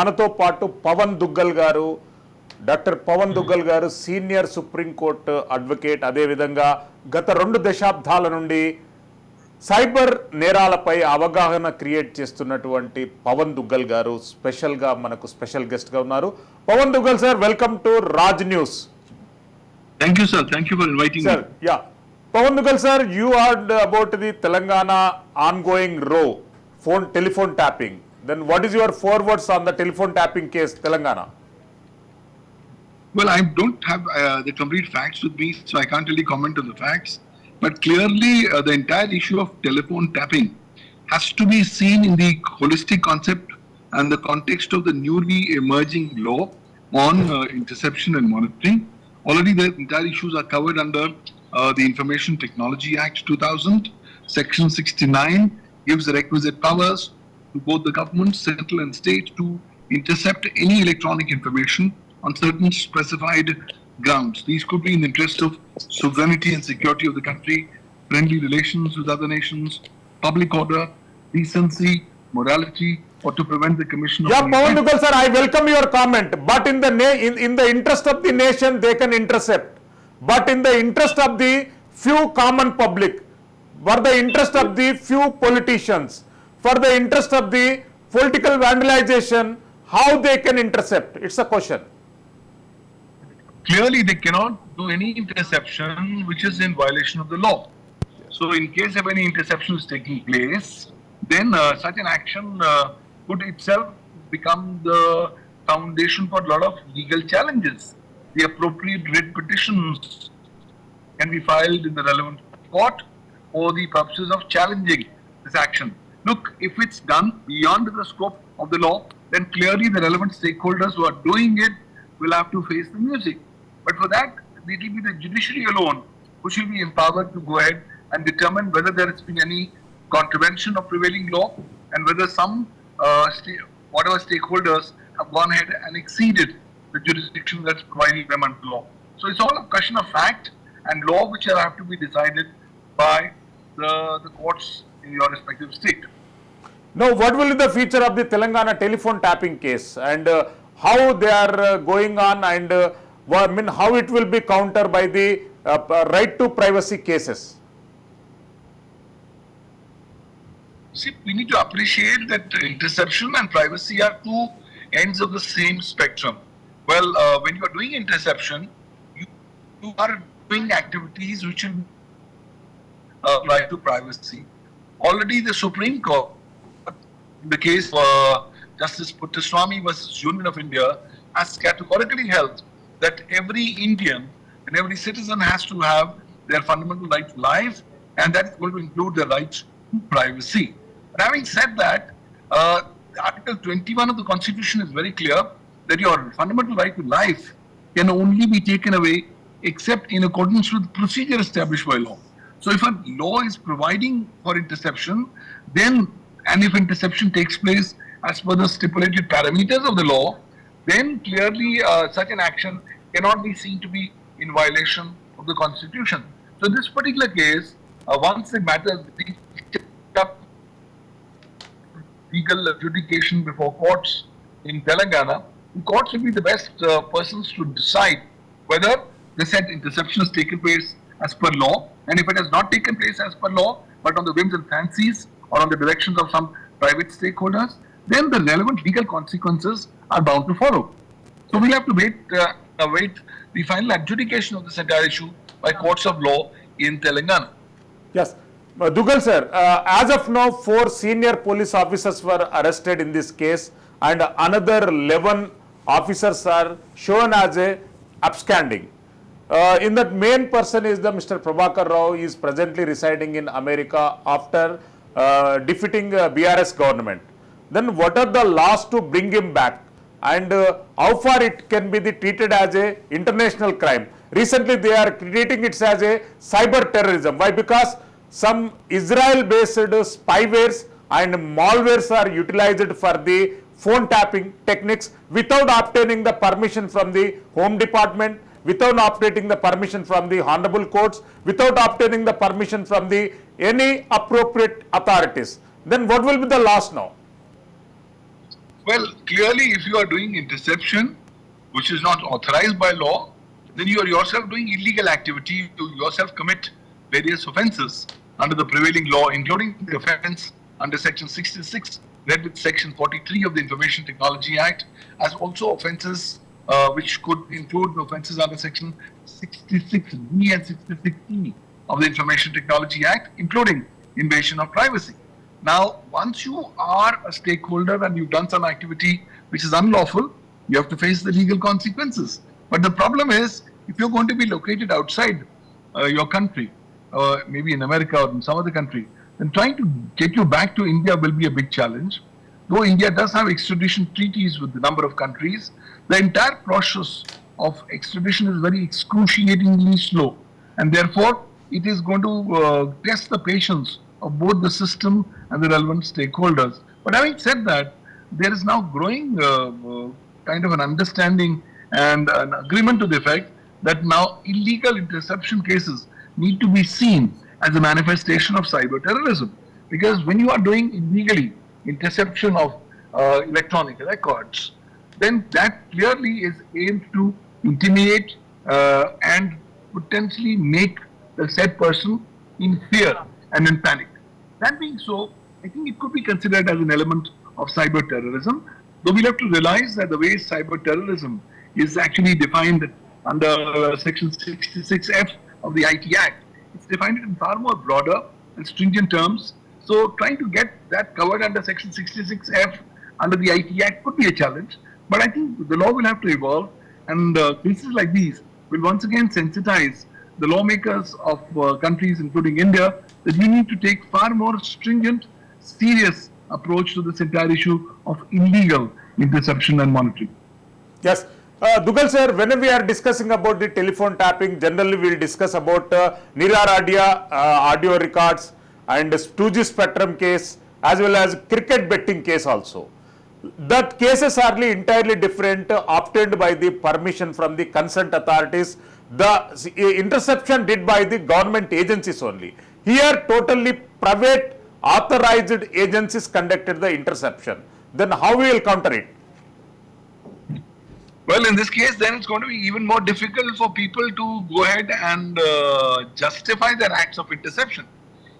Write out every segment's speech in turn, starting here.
మనతో పాటు పవన్ దుగ్గల్ గారు, డాక్టర్ పవన్ దుగ్గల్ గారు సీనియర్ సుప్రీంకోర్టు అడ్వకేట్, అదేవిధంగా గత 2 దశాబ్దాల నుండి సైబర్ నేరాలపై అవగాహన క్రియేట్ చేస్తున్నటువంటి పవన్ దుగ్గల్ గారు స్పెషల్గా మనకు స్పెషల్ గెస్ట్గా ఉన్నారు. Pawan Duggal sir, welcome to Raj news. Thank you, sir. Thank you for inviting me. Yeah. Pavan Duggal sir, you heard about the Telangana ongoing row, telephone tapping. Then what is your forwards on the telephone tapping case, Telangana? Well, I don't have the complete facts with me, so I can't really comment on the facts. But clearly, the entire issue of telephone tapping has to be seen in the holistic concept and the context of the newly emerging law on interception and monitoring. Already the entire issues are covered under the Information Technology Act 2000. Section 69 gives the requisite powers to both the government, central and state, to intercept any electronic information on certain specified grounds. These could be in the interest of sovereignty and security of the country, friendly relations with other nations, public order, decency, morality, or to prevent the commission of... Yeah, Pavan Duggal sir, I welcome your comment. But in the interest of the nation, they can intercept. But in the interest of the few common public, for the interest of the few politicians, for the interest of the political vandalization, how they can intercept? It's a question. Clearly, they cannot do any interception which is in violation of the law. So, in case of any interception is taking place, then such an action could itself become the foundation for a lot of legal challenges. The appropriate writ petitions can be filed in the relevant court for the purposes of challenging this action. Look, if it's done beyond the scope of the law, then clearly the relevant stakeholders who are doing it will have to face the music. But for that, it will be the judiciary alone which will be empowered to go ahead and determine whether there has been any contravention of prevailing law and whether some whatever stakeholders have gone ahead and exceeded the jurisdiction that's provided them under law. So it's all a question of fact and law which will have to be decided by the courts in your respective state. Now, what will be the future of the Telangana telephone tapping case and how they are going on, and how it will be countered by the right to privacy cases? See, we need to appreciate that interception and privacy are two ends of the same spectrum. Well, when you are doing interception, you are doing activities which will right to privacy. Already the Supreme Court, in the case of Justice Puttaswamy versus Union of India, has categorically held that every Indian and every citizen has to have their fundamental right to life, and that is going to include the right to privacy. But having said that, Article 21 of the Constitution is very clear that your fundamental right to life can only be taken away except in accordance with procedure established by law. So if a law is providing for interception, then, and if interception takes place as per the stipulated parameters of the law, then clearly such an action cannot be seen to be in violation of the Constitution. So in this particular case, once the matter reaches up legal adjudication before courts in Telangana, the courts will be the best persons to decide whether the said interception has taken place as per law, and if it has not taken place as per law, but on the whims and fancies or on the directions of some private stakeholders, then the relevant legal consequences are bound to follow. So we'll have to await the final adjudication of this entire issue by courts of law in Telangana. Yes. Duggal sir, as of now, 4 senior police officers were arrested in this case, and another 11 officers are shown as absconding. In that, main person is the Mr. Prabhakar Rao. He is presently residing in America after defeating BRS government. Then what are the laws to bring him back, and how far it can be treated as a international crime? Recently they are treating it as a cyber terrorism. Why? Because some Israel-based spywares and malwares are utilized for the phone tapping techniques without obtaining the permission from the Home Department, without obtaining the permission from the honorable courts, without obtaining the permission from the any appropriate authorities. Then what will be the loss now? Well, clearly, if you are doing interception, which is not authorized by law, then you are yourself doing illegal activity. You yourself commit various offences under the prevailing law, including the offence under Section 66, read with Section 43 of the Information Technology Act, as also offences which could include the offences under Section 66B and 66E of the Information Technology Act, including invasion of privacy. Now, once you are a stakeholder and you've done some activity which is unlawful, you have to face the legal consequences. But the problem is, if you're going to be located outside your country, maybe in America or in some other country, then trying to get you back to India will be a big challenge. Though India does have extradition treaties with a number of countries, the entire process of extradition is very excruciatingly slow. And therefore, it is going to test the patience of both the system and the relevant stakeholders. But having said that, there is now growing kind of an understanding and an agreement to the effect that now illegal interception cases need to be seen as a manifestation of cyber terrorism. Because when you are doing illegally interception of electronic records, then that clearly is aimed to intimidate and potentially make the said person in fear and in panic. That being so, I think it could be considered as an element of cyber terrorism, though we'll have to realize that the way cyber terrorism is actually defined under Section 66F of the IT Act, it's defined in far more broader and stringent terms. So trying to get that covered under Section 66F under the IT Act could be a challenge. But I think the law will have to evolve, and cases like these will once again sensitize the lawmakers of countries, including India, that we need to take far more stringent, serious approach to this entire issue of illegal interception and monitoring. Yes. Duggal sir, whenever we are discussing about the telephone tapping, generally we will discuss about Nira audio records and 2G spectrum case as well as cricket betting case also. That cases are entirely different, obtained by the permission from the concerned authorities. The interception did by the government agencies only. Here totally private authorized agencies conducted the interception. Then how we will counter it? Well, in this case, then it's going to be even more difficult for people to go ahead and justify their acts of interception.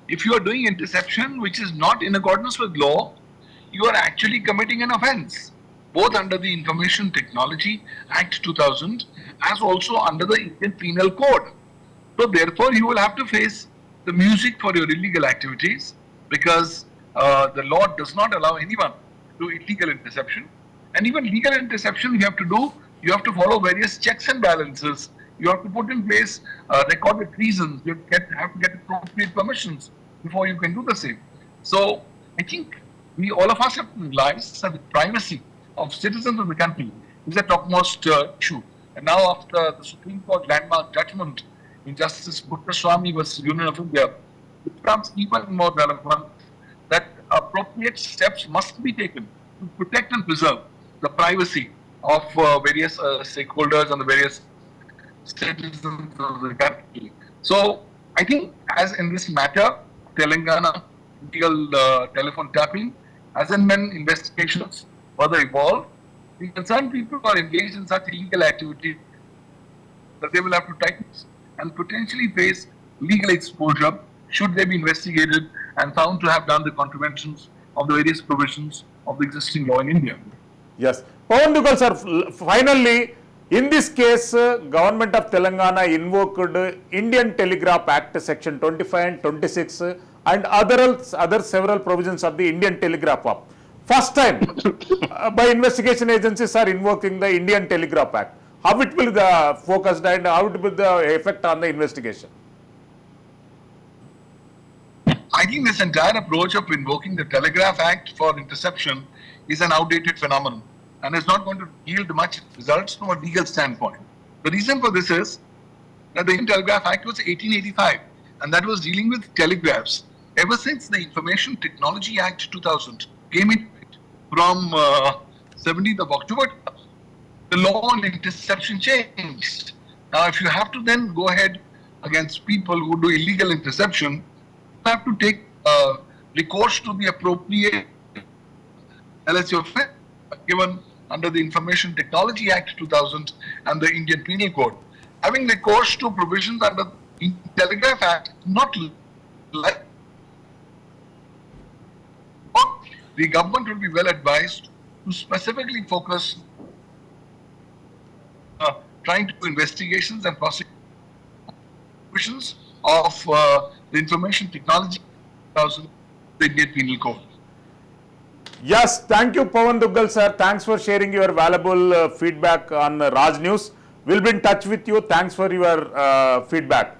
If you are doing interception which is not in accordance with law, you are actually committing an offense, both under the Information Technology Act 2000 as also under the Indian Penal Code. So therefore, you will have to face the music for your illegal activities, because the law does not allow anyone to do illegal interception. And even legal interception you have to follow various checks and balances. You have to put in place recorded reasons. You have to get appropriate permissions before you can do the same. So I think all of us have to realize that the privacy of citizens of the country is a topmost issue. And now after the Supreme Court landmark judgment in Justice Swami versus Union of India, it becomes even more relevant that appropriate steps must be taken to protect and preserve the privacy of various stakeholders and the various citizens of the country. So I think, as in this matter, Telangana illegal telephone tapping, as and when investigations further evolve, the concerned people who are engaged in such illegal activity, that they will have to tighten and potentially face legal exposure should they be investigated and found to have done the contraventions of the various provisions of the existing law in India. Yes. Pavan Duggal sir, finally, in this case, Government of Telangana invoked Indian Telegraph Act Section 25 and 26 and other several provisions of the Indian Telegraph Act. First time by investigation agencies are invoking the Indian Telegraph Act. How it will be focused and how it will be the effect on the investigation? I think this entire approach of invoking the Telegraph Act for interception is an outdated phenomenon and is not going to yield much results from a legal standpoint. The reason for this is that the Indian Telegraph Act was 1885 and that was dealing with telegraphs. Ever since the Information Technology Act 2000 came in from 17th of October, the law on interception changed. Now, if you have to then go ahead against people who do illegal interception, you have to take recourse to the appropriate LSU offense. given under the Information Technology Act 2000 and the Indian Penal Code. Having recourse to provisions under the Telegraph Act, not like the government will be well advised to specifically focus trying to do investigations and prosecutions of the Information Technology 2000, the Indian Penal Code. Yes, thank you, Pavan Duggal, sir. Thanks for sharing your valuable feedback on Raj News. We'll be in touch with you. Thanks for your feedback.